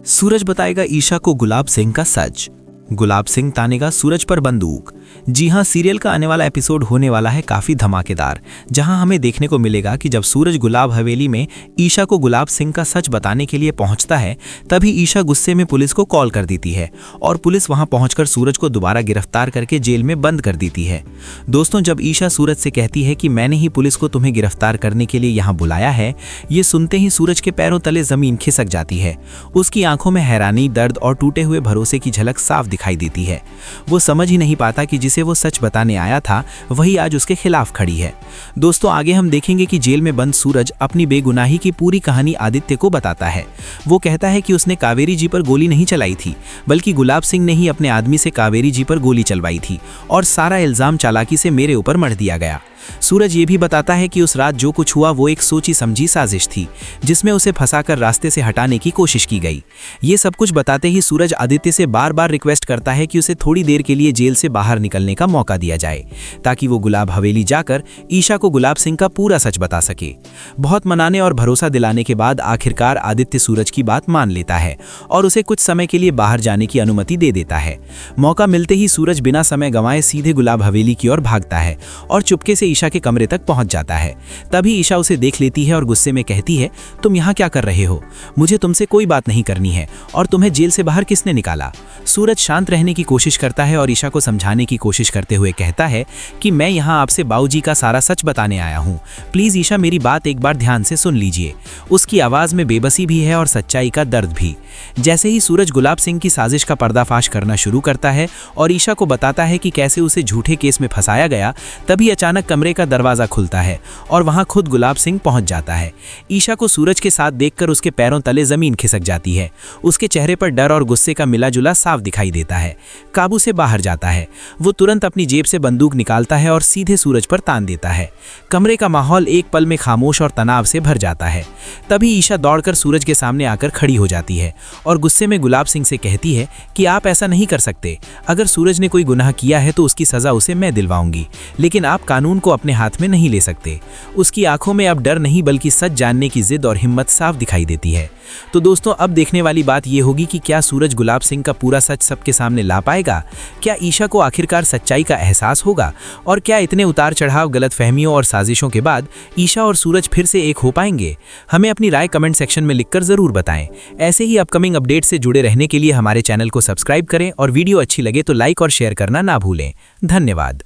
सूरज बताएगा ईशा को गुलाब सिंह का सच। गुलाब सिंह तानेगा सूरज पर बंदूक। जी हां, सीरियल का आने वाला एपिसोड होने वाला है काफी धमाकेदार, जहां हमें देखने को मिलेगा कि जब सूरज गुलाब हवेली में ईशा को गुलाब सिंह का सच बताने के लिए पहुंचता है, तभी ईशा गुस्से में पुलिस को कॉल कर देती है और पुलिस वहां पहुंचकर सूरज को दोबारा गिरफ्तार करके जेल में बंद कर देती है। दोस्तों, जब ईशा सूरज से कहती है कि मैंने ही पुलिस को तुम्हें गिरफ्तार करने के लिए यहाँ बुलाया है, ये सुनते ही सूरज के पैरों तले जमीन खिसक जाती है। उसकी आंखों में हैरानी, दर्द और टूटे हुए भरोसे की झलक साफ दिखाई देती है। वो समझ ही नहीं पाता कि जिसे वो सच बताने आया था वही आज उसके खिलाफ खड़ी है। दोस्तों, आगे हम देखेंगे कि जेल में बंद सूरज अपनी बेगुनाही की पूरी कहानी आदित्य को बताता है। वो कहता है कि उसने कावेरी जी पर गोली नहीं चलाई थी, बल्कि गुलाब सिंह ने ही अपने आदमी से कावेरी जी पर गोली चलवाई थी और सारा इल्जाम चालाकी से मेरे ऊपर मढ़ दिया गया। सूरज ये भी बताता है कि उस रात जो कुछ हुआ वो एक सोची समझी साजिश थी, जिसमें उसे फंसाकर रास्ते से हटाने की कोशिश की गई। ये सब कुछ बताते ही सूरज आदित्य से बार बार रिक्वेस्ट करता है कि उसे थोड़ी देर के लिए जेल से बाहर निकलने का मौका दिया जाए, ताकि वो गुलाब हवेली जाकर ईशा को गुलाब सिंह का पूरा सच बता सके। बहुत मनाने और भरोसा दिलाने के बाद आखिरकार आदित्य सूरज की बात मान लेता है और उसे कुछ समय के लिए बाहर जाने की अनुमति दे देता है। मौका मिलते ही सूरज बिना समय गंवाए सीधे गुलाब हवेली की ओर भागता है और चुपके से ईशा के कमरे तक पहुंच जाता है। तभी ईशा उसे देख लेती है और गुस्से में कहती है, तुम यहाँ क्या कर रहे हो? मुझे तुमसे कोई बात नहीं करनी है, और तुम्हें जेल से बाहर किसने निकाला? सूरज शांत रहने की कोशिश करता है और ईशा को समझाने की कोशिश करते हुए कहता है कि मैं यहाँ आपसे बाबूजी का सारा सच बताने आया हूँ। प्लीज ईशा, मेरी बात एक बार ध्यान से सुन लीजिए। उसकी आवाज में बेबसी भी है और सच्चाई का दर्द भी। जैसे ही सूरज गुलाब सिंह की साजिश का पर्दाफाश करना शुरू करता है और ईशा को बताता है कि कैसे उसे झूठे केस में फंसाया गया, तभी अचानक कमरे का दरवाजा खुलता है और वहां खुद गुलाब सिंह पहुंच जाता है। ईशा को सूरज के साथ देखकर उसके पैरों तले जमीन खिसक जाती है। उसके चेहरे पर डर और गुस्से का मिला जुला साफ दिखाई देता है। काबू से बाहर जाता है। वो तुरंत अपनी जेब से बंदूक निकालता है और सीधे सूरज पर तान देता है। कमरे का माहौल एक पल में खामोश और तनाव से भर जाता है। तभी ईशा दौड़कर सूरज के सामने आकर खड़ी हो जाती है और गुस्से में गुलाब सिंह से कहती है कि आप ऐसा नहीं कर सकते। अगर सूरज ने कोई गुनाह किया है तो उसकी सजा उसे मैं दिलवाऊंगी, लेकिन आप कानून को अपने हाथ में नहीं ले सकते। उसकी आंखों में अब डर नहीं बल्कि सच जानने की जिद और हिम्मत साफ दिखाई देती है। तो दोस्तों, अब देखने वाली बात यह होगी कि क्या सूरज गुलाब सिंह का पूरा सच सबके सामने ला पाएगा? क्या ईशा को आखिरकार सच्चाई का एहसास होगा? और क्या इतने उतार चढ़ाव, गलतफहमियों और साजिशों के बाद ईशा और सूरज फिर से एक हो पाएंगे? हमें अपनी राय कमेंट सेक्शन में लिखकर जरूर बताएं। ऐसे ही अपकमिंग अपडेट से जुड़े रहने के लिए हमारे चैनल को सब्सक्राइब करें और वीडियो अच्छी लगे तो लाइक और शेयर करना ना भूलें। धन्यवाद।